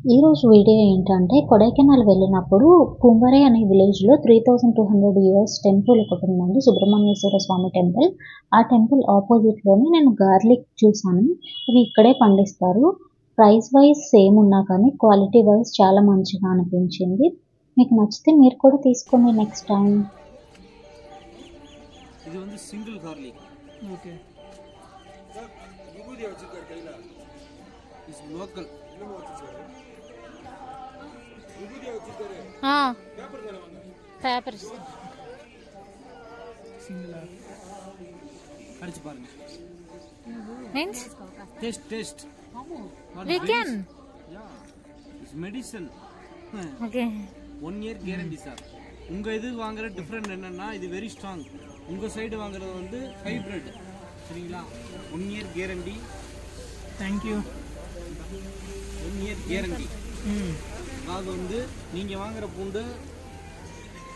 ఈరోజు వీడియో ఏంటంటే కొడైకెనాల్ వెళ్ళినప్పుడు కుంబరే అనే విలేజ్లో 3200 ఇయర్స్ టెంపుల్ ఒకటి ఉందండి, సుబ్రహ్మణ్యేశ్వర స్వామి టెంపుల్. ఆ టెంపుల్ ఆపోజిట్లోనే నేను గార్లిక్ చూసాను. ఇవి ఇక్కడే పండిస్తారు. ప్రైస్ వైజ్ సేమ్ ఉన్నా కానీ క్వాలిటీ వైజ్ చాలా మంచిగా అనిపించింది. మీకు నచ్చితే మీరు కూడా తీసుకోండి నెక్స్ట్ టైం. இது வந்து சிங்கிள் garlic. ஓகே. விபூதி வச்சிருக்காரு கையில. Is local. விபூதி வச்சிருக்காரு. பேப்பர் தான வாங்க. பேப்பர். சிங்கிளா. அடிச்சு பாருங்க. Means taste. we can. Yeah. It's medicine. Okay. 1 year guarantee sir. உங்க இது வாங்குற டிஃபரண்ட் என்னன்னா இது வெரி ஸ்ட்ராங். உங்க சைடு வாங்குறது வந்து ஹைபிரிட். சரிங்களா? 1 year guarantee. Thank you. 1 year guarantee. அது வந்து நீங்க வாங்குற பூண்டு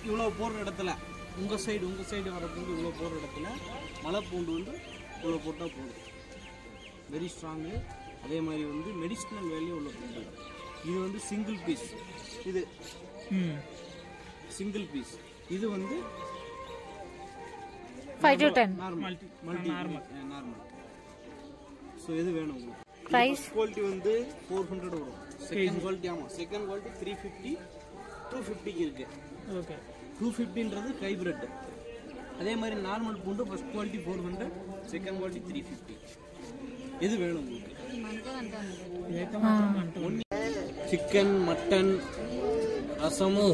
இவ்வளவு போற இடத்துல உங்க சைடு வர பூண்டு இவ்வளவு போற இடத்துல மலை பூண்டு வந்து இவ்வளவு போட்டா போதும். Very strong. அதே மாதிரி வந்து மெடிசினல் வேல்யூ உள்ள பூண்டு. இது வந்து சிங்கிள் பீஸ். இது சிங்கிள் பீஸ். இது வந்து 5 to 10 நார்மல். சோ இது வேணும் உங்களுக்கு. price குவாலிட்டி வந்து 400 வரும். செகண்ட் குவாலிட்டி செகண்ட் குவாலிட்டி 350 250 இருக்கு. ஓகே. 250ன்றது ஹைபிரிட். அதே மாதிரி நார்மல் பூண்டு ஃபர்ஸ்ட் குவாலிட்டி 400, செகண்ட் குவாலிட்டி 350. எது வேணும் உங்களுக்கு? ஏக மாத்திரம் சிக்கன், மட்டன், ரசமு